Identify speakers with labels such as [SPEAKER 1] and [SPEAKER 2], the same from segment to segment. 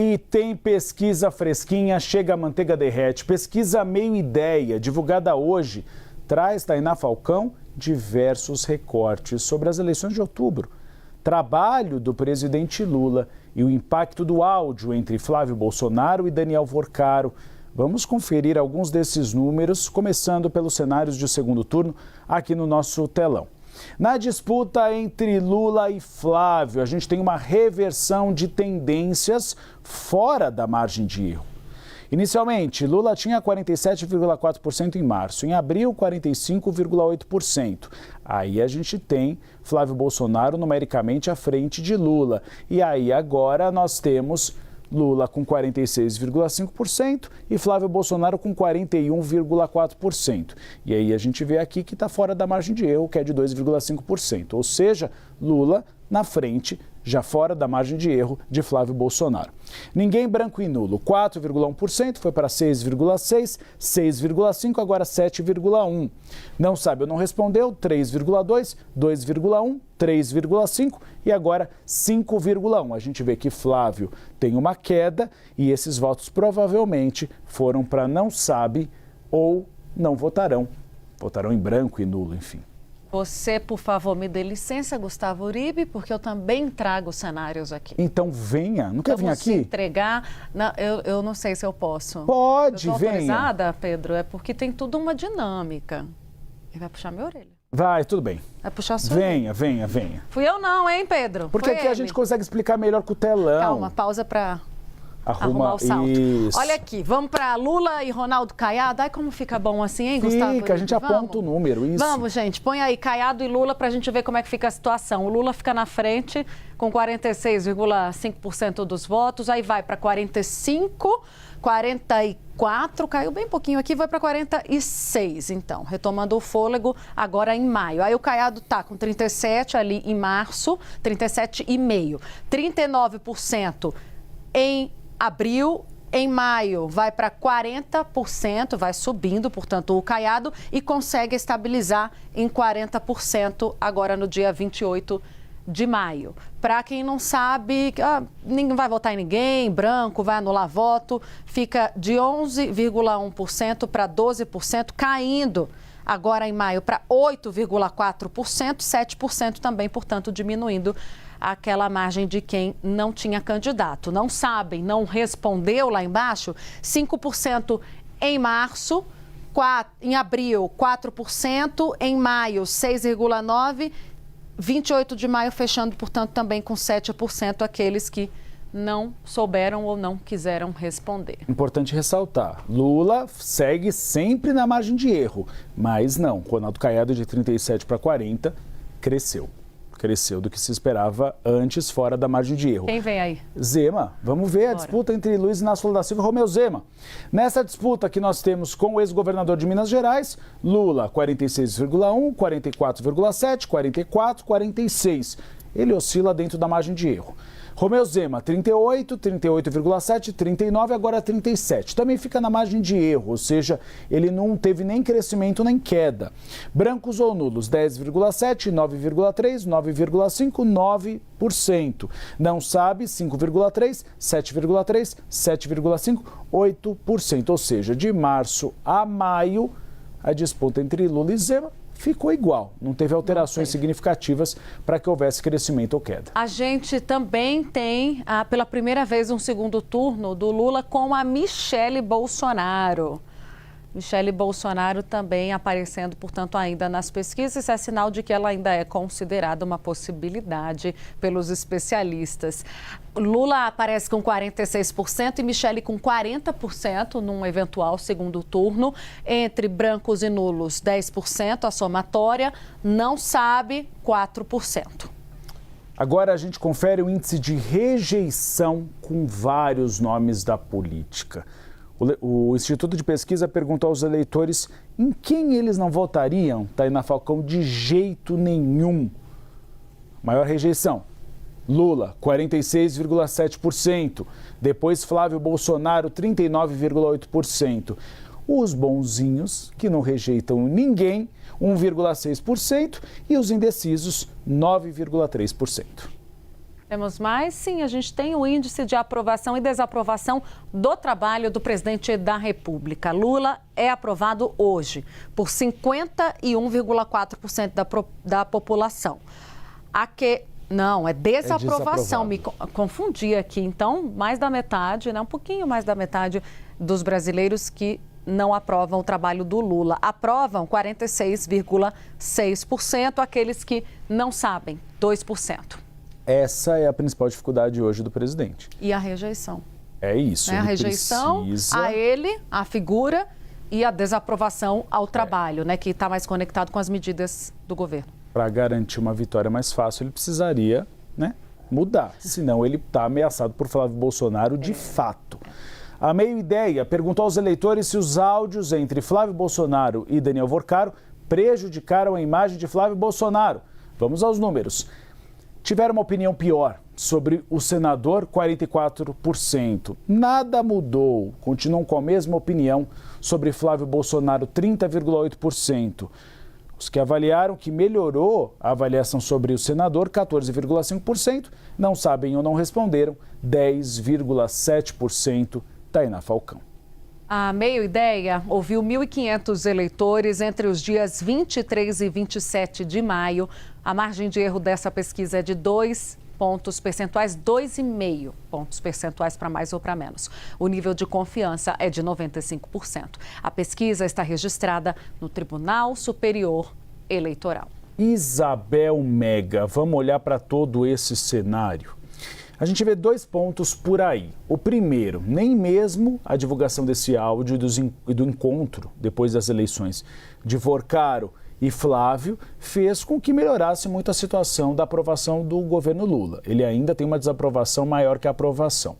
[SPEAKER 1] E tem pesquisa fresquinha, chega a manteiga derrete. Pesquisa Meio Ideia, divulgada hoje, traz, Tainá Falcão, diversos recortes sobre as eleições de outubro. Trabalho do presidente Lula e o impacto do áudio entre Flávio Bolsonaro e Daniel Vorcaro. Vamos conferir alguns desses números, começando pelos cenários de segundo turno aqui no nosso telão. Na disputa entre Lula e Flávio, a gente tem uma reversão de tendências fora da margem de erro. Inicialmente, Lula tinha 47,4% em março, em abril 45,8%. Aí a gente tem Flávio Bolsonaro numericamente à frente de Lula. E aí agora nós temos Lula com 46,5% e Flávio Bolsonaro com 41,4%. E aí a gente vê aqui que está fora da margem de erro, que é de 2,5%. Ou seja, Lula na frente, já fora da margem de erro de Flávio Bolsonaro. Ninguém branco e nulo, 4,1%, foi para 6,6%, 6,5%, agora 7,1%. Não sabe ou não respondeu, 3,2%, 2,1%, 3,5% e agora 5,1%. A gente vê que Flávio tem uma queda e esses votos provavelmente foram para não sabe ou não votarão. Votarão em branco e nulo, enfim.
[SPEAKER 2] Você, por favor, me dê licença, Gustavo Uribe, porque eu também trago cenários aqui.
[SPEAKER 1] Então venha, não quer vir aqui?
[SPEAKER 2] Se entregar, não, eu não sei se eu posso.
[SPEAKER 1] Pode,
[SPEAKER 2] venha. Autorizada,
[SPEAKER 1] venha.
[SPEAKER 2] Pedro, é porque tem tudo uma dinâmica. Ele vai puxar minha orelha.
[SPEAKER 1] Vai, tudo bem.
[SPEAKER 2] Vai puxar a sua
[SPEAKER 1] orelha. Venha.
[SPEAKER 2] Fui eu não, hein, Pedro?
[SPEAKER 1] Porque aqui a gente consegue explicar melhor com o telão.
[SPEAKER 2] Calma, pausa para arrumar o salto.
[SPEAKER 1] Isso.
[SPEAKER 2] Olha aqui, vamos para Lula e Ronaldo Caiado. Ai, como fica bom assim, hein, Gustavo?
[SPEAKER 1] Fica, a gente aponta o número, isso.
[SPEAKER 2] Vamos, gente, põe aí Caiado e Lula para a gente ver como é que fica a situação. O Lula fica na frente com 46,5% dos votos, aí vai para 45, 44, caiu bem pouquinho aqui, vai para 46, então, retomando o fôlego agora em maio. Aí o Caiado tá com 37 ali em março, 37,5%, 39% em abril, em maio vai para 40%, vai subindo, portanto, o Caiado e consegue estabilizar em 40% agora no dia 28 de maio. Para quem não sabe, ninguém vai votar em ninguém, branco, vai anular voto, fica de 11,1% para 12%, caindo agora em maio para 8,4%, 7% também, portanto, diminuindo aquela margem de quem não tinha candidato. Não sabem, não respondeu lá embaixo, 5% em março, em abril 4%, em maio 6,9%, 28 de maio fechando, portanto, também com 7% aqueles que não souberam ou não quiseram responder.
[SPEAKER 1] Importante ressaltar, Lula segue sempre na margem de erro, mas não, Ronaldo Caiado de 37 para 40 cresceu do que se esperava antes, fora da margem de erro.
[SPEAKER 2] Quem vem aí?
[SPEAKER 1] Zema. Vamos ver a disputa entre Luiz Inácio Lula da Silva e Romeu Zema. Nessa disputa que nós temos com o ex-governador de Minas Gerais, Lula 46,1, 44,7, 44, 46. Ele oscila dentro da margem de erro. Romeu Zema, 38, 38,7, 39, agora 37. Também fica na margem de erro, ou seja, ele não teve nem crescimento nem queda. Brancos ou nulos, 10,7, 9,3, 9,5, 9%. Não sabe, 5,3, 7,3, 7,5, 8%. Ou seja, de março a maio, a disputa entre Lula e Zema ficou igual, não teve alterações significativas para que houvesse crescimento ou queda.
[SPEAKER 2] A gente também tem, pela primeira vez, um segundo turno do Lula com a Michele Bolsonaro. Michele Bolsonaro também aparecendo, portanto, ainda nas pesquisas. Isso é sinal de que ela ainda é considerada uma possibilidade pelos especialistas. Lula aparece com 46% e Michele com 40% num eventual segundo turno. Entre brancos e nulos, 10%, a somatória. Não sabe, 4%.
[SPEAKER 1] Agora a gente confere o índice de rejeição com vários nomes da política. O Instituto de Pesquisa perguntou aos eleitores em quem eles não votariam, Tainá Falcão, de jeito nenhum. Maior rejeição, Lula, 46,7%. Depois Flávio Bolsonaro, 39,8%. Os bonzinhos, que não rejeitam ninguém, 1,6%. E os indecisos, 9,3%.
[SPEAKER 2] Temos mais? Sim, a gente tem o índice de aprovação e desaprovação do trabalho do presidente da República. Lula é aprovado hoje por 51,4% da população. Não, é desaprovação. Me confundi aqui. Então, mais da metade, né? Um pouquinho mais da metade dos brasileiros que não aprovam o trabalho do Lula. Aprovam 46,6%, aqueles que não sabem, 2%.
[SPEAKER 1] Essa é a principal dificuldade hoje do presidente.
[SPEAKER 2] E a rejeição.
[SPEAKER 1] É isso.
[SPEAKER 2] A rejeição a ele, a figura, e a desaprovação ao trabalho, né, que está mais conectado com as medidas do governo.
[SPEAKER 1] Para garantir uma vitória mais fácil, ele precisaria, né, mudar. Senão ele está ameaçado por Flávio Bolsonaro de fato. A Meio Ideia perguntou aos eleitores se os áudios entre Flávio Bolsonaro e Daniel Vorcaro prejudicaram a imagem de Flávio Bolsonaro. Vamos aos números. Tiveram uma opinião pior sobre o senador, 44%. Nada mudou, continuam com a mesma opinião sobre Flávio Bolsonaro, 30,8%. Os que avaliaram que melhorou a avaliação sobre o senador, 14,5%. Não sabem ou não responderam, 10,7%. Tainá Falcão.
[SPEAKER 2] A Meio Ideia ouviu 1.500 eleitores entre os dias 23 e 27 de maio. A margem de erro dessa pesquisa é de 2 pontos percentuais, 2,5 pontos percentuais para mais ou para menos. O nível de confiança é de 95%. A pesquisa está registrada no Tribunal Superior Eleitoral.
[SPEAKER 1] Isabel Mega, vamos olhar para todo esse cenário. A gente vê 2 pontos por aí. O primeiro, nem mesmo a divulgação desse áudio e do encontro depois das eleições de Vorcaro e Flávio fez com que melhorasse muito a situação da aprovação do governo Lula. Ele ainda tem uma desaprovação maior que a aprovação.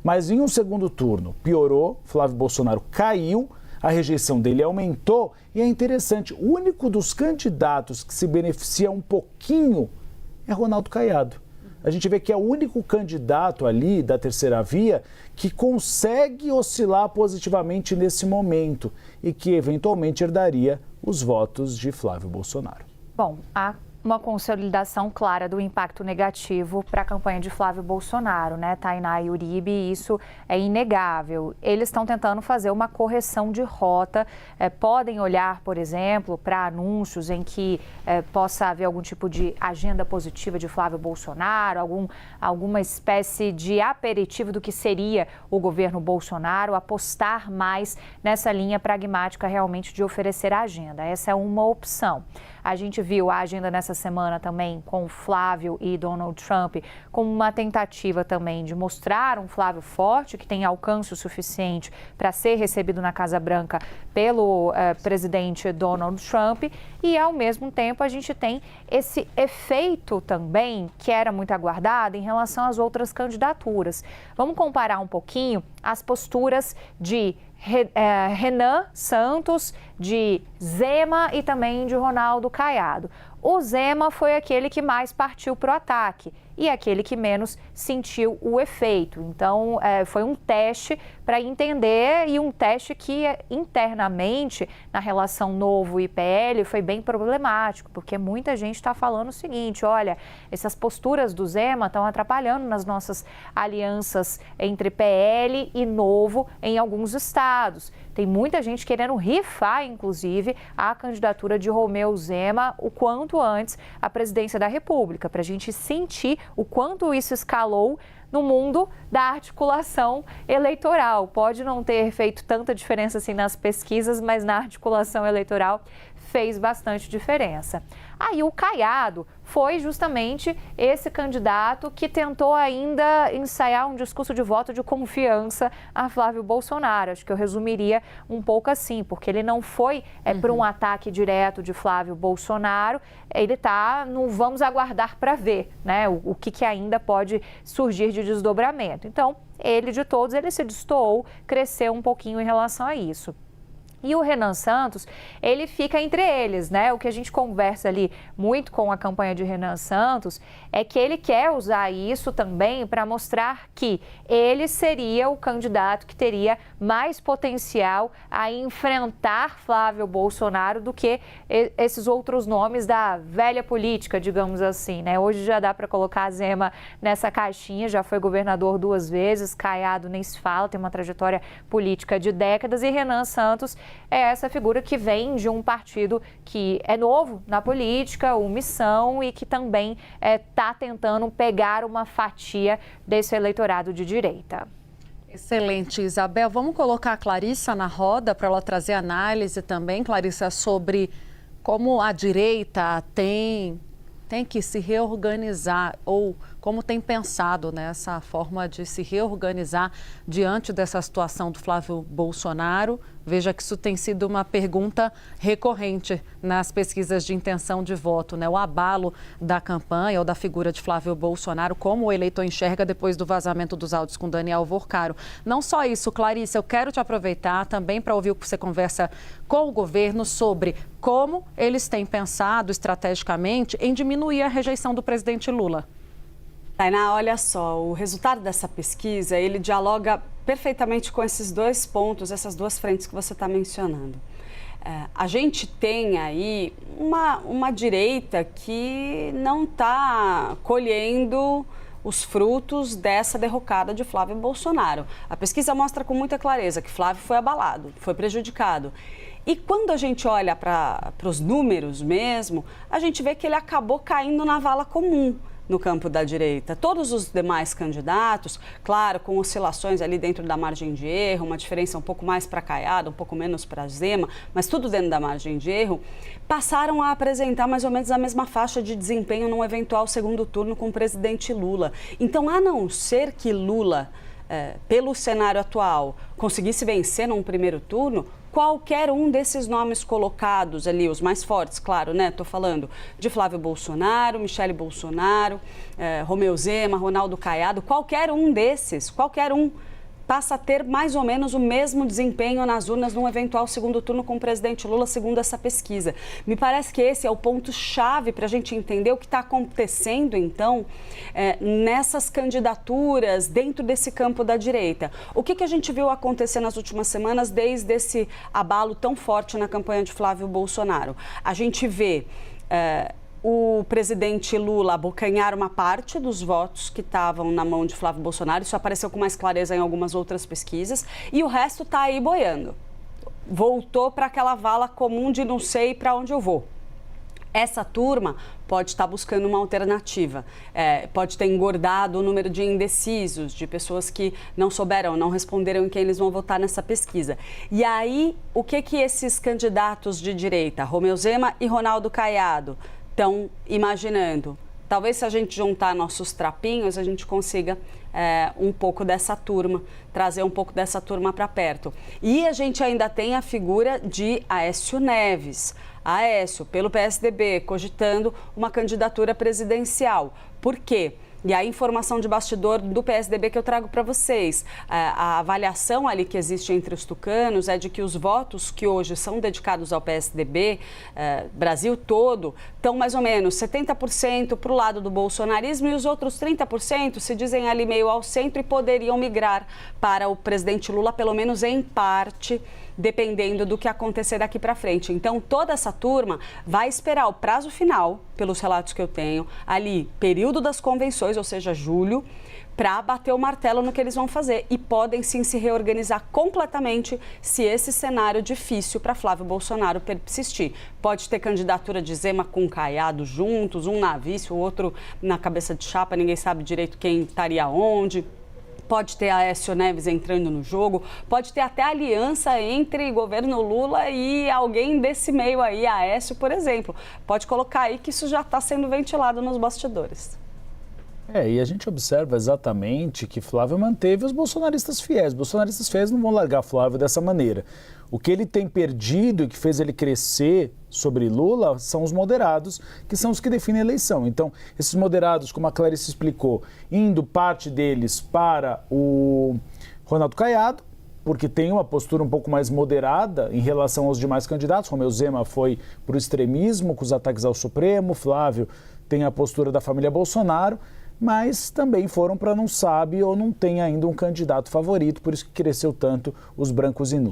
[SPEAKER 1] Mas em um segundo turno piorou, Flávio Bolsonaro caiu, a rejeição dele aumentou e é interessante, o único dos candidatos que se beneficia um pouquinho é Ronaldo Caiado. A gente vê que é o único candidato ali da terceira via que consegue oscilar positivamente nesse momento e que eventualmente herdaria os votos de Flávio Bolsonaro.
[SPEAKER 3] Bom, há uma consolidação clara do impacto negativo para a campanha de Flávio Bolsonaro, né, Tainá e Uribe, e isso é inegável. Eles estão tentando fazer uma correção de rota, podem olhar, por exemplo, para anúncios em que possa haver algum tipo de agenda positiva de Flávio Bolsonaro, alguma espécie de aperitivo do que seria o governo Bolsonaro, apostar mais nessa linha pragmática realmente de oferecer a agenda. Essa é uma opção. A gente viu a agenda nessa semana também com Flávio e Donald Trump como uma tentativa também de mostrar um Flávio forte, que tem alcance o suficiente para ser recebido na Casa Branca pelo presidente Donald Trump. E, ao mesmo tempo, a gente tem esse efeito também, que era muito aguardado, em relação às outras candidaturas. Vamos comparar um pouquinho as posturas de Renan Santos, de Zema e também de Ronaldo Caiado. O Zema foi aquele que mais partiu para o ataque e aquele que menos sentiu o efeito. Então, foi um teste para entender e um teste que internamente, na relação Novo e PL, foi bem problemático, porque muita gente está falando o seguinte, olha, essas posturas do Zema estão atrapalhando nas nossas alianças entre PL e Novo em alguns estados. Tem muita gente querendo rifar, inclusive, a candidatura de Romeu Zema o quanto antes à presidência da República, para a gente sentir o quanto isso escalou no mundo da articulação eleitoral. Pode não ter feito tanta diferença assim nas pesquisas, mas na articulação eleitoral fez bastante diferença. Aí o Caiado foi justamente esse candidato que tentou ainda ensaiar um discurso de voto de confiança a Flávio Bolsonaro. Acho que eu resumiria um pouco assim, porque ele não foi para um ataque direto de Flávio Bolsonaro, ele está no vamos aguardar para ver, né, o que ainda pode surgir de desdobramento. Então, ele de todos, ele se destoou, cresceu um pouquinho em relação a isso. E o Renan Santos, ele fica entre eles, né? O que a gente conversa ali muito com a campanha de Renan Santos é que ele quer usar isso também para mostrar que ele seria o candidato que teria mais potencial a enfrentar Flávio Bolsonaro do que esses outros nomes da velha política, digamos assim, né? Hoje já dá para colocar a Zema nessa caixinha, já foi governador 2 vezes, Caiado nem se fala, tem uma trajetória política de décadas, e Renan Santos é essa figura que vem de um partido que é novo na política, o Missão, e que também está tentando pegar uma fatia desse eleitorado de direita.
[SPEAKER 2] Excelente, Isabel. Vamos colocar a Clarissa na roda para ela trazer análise também, Clarissa, sobre como a direita tem que se reorganizar, ou como tem pensado nessa forma de se reorganizar diante dessa situação do Flávio Bolsonaro. Veja que isso tem sido uma pergunta recorrente nas pesquisas de intenção de voto, né? O abalo da campanha ou da figura de Flávio Bolsonaro, como o eleitor enxerga depois do vazamento dos áudios com Daniel Vorcaro. Não só isso, Clarissa, eu quero te aproveitar também para ouvir o que você conversa com o governo sobre como eles têm pensado estrategicamente em diminuir a rejeição do presidente Lula.
[SPEAKER 4] Tainá, olha só, o resultado dessa pesquisa, ele dialoga perfeitamente com esses 2 pontos, essas 2 frentes que você está mencionando. A gente tem aí uma direita que não está colhendo os frutos dessa derrocada de Flávio Bolsonaro. A pesquisa mostra com muita clareza que Flávio foi abalado, foi prejudicado. E quando a gente olha para os números mesmo, a gente vê que ele acabou caindo na vala comum no campo da direita. Todos os demais candidatos, claro, com oscilações ali dentro da margem de erro, uma diferença um pouco mais para Caiado, um pouco menos para Zema, mas tudo dentro da margem de erro, passaram a apresentar mais ou menos a mesma faixa de desempenho num eventual segundo turno com o presidente Lula. Então, a não ser que Lula, pelo cenário atual, conseguisse vencer num primeiro turno, qualquer um desses nomes colocados ali, os mais fortes, claro, né? Estou falando de Flávio Bolsonaro, Michele Bolsonaro, Romeu Zema, Ronaldo Caiado, qualquer um desses, qualquer um, passa a ter mais ou menos o mesmo desempenho nas urnas num eventual segundo turno com o presidente Lula, segundo essa pesquisa. Me parece que esse é o ponto-chave para a gente entender o que está acontecendo, então, nessas candidaturas dentro desse campo da direita. O que a gente viu acontecer nas últimas semanas desde esse abalo tão forte na campanha de Flávio Bolsonaro? A gente vê o presidente Lula abocanhar uma parte dos votos que estavam na mão de Flávio Bolsonaro. Isso apareceu com mais clareza em algumas outras pesquisas. E o resto está aí boiando. Voltou para aquela vala comum de não sei para onde eu vou. Essa turma pode estar buscando uma alternativa, pode ter engordado o número de indecisos, de pessoas que não souberam, não responderam em quem eles vão votar nessa pesquisa. E aí, o que esses candidatos de direita, Romeu Zema e Ronaldo Caiado, estão imaginando? Talvez, se a gente juntar nossos trapinhos, a gente consiga um pouco dessa turma, trazer um pouco dessa turma para perto. E a gente ainda tem a figura de Aécio Neves. Aécio, pelo PSDB, cogitando uma candidatura presidencial. Por quê? E a informação de bastidor do PSDB que eu trago para vocês, a avaliação ali que existe entre os tucanos é de que os votos que hoje são dedicados ao PSDB, Brasil todo, estão mais ou menos 70% para o lado do bolsonarismo e os outros 30% se dizem ali meio ao centro e poderiam migrar para o presidente Lula, pelo menos em parte, dependendo do que acontecer daqui para frente. Então, toda essa turma vai esperar o prazo final, pelos relatos que eu tenho, ali, período das convenções, ou seja, julho, para bater o martelo no que eles vão fazer. E podem sim se reorganizar completamente se esse cenário difícil para Flávio Bolsonaro persistir. Pode ter candidatura de Zema com Caiado juntos, um na vice, o outro na cabeça de chapa, ninguém sabe direito quem estaria onde. Pode ter Aécio Neves entrando no jogo, pode ter até aliança entre governo Lula e alguém desse meio aí, Aécio, por exemplo. Pode colocar aí que isso já está sendo ventilado nos bastidores.
[SPEAKER 1] E a gente observa exatamente que Flávio manteve os bolsonaristas fiéis. Os bolsonaristas fiéis não vão largar Flávio dessa maneira. O que ele tem perdido e que fez ele crescer sobre Lula são os moderados, que são os que definem a eleição. Então, esses moderados, como a Clarice explicou, indo parte deles para o Ronaldo Caiado, porque tem uma postura um pouco mais moderada em relação aos demais candidatos. Romeu Zema foi para o extremismo, com os ataques ao Supremo. Flávio tem a postura da família Bolsonaro, mas também foram para não sabe ou não tem ainda um candidato favorito, por isso que cresceu tanto os brancos e nulos.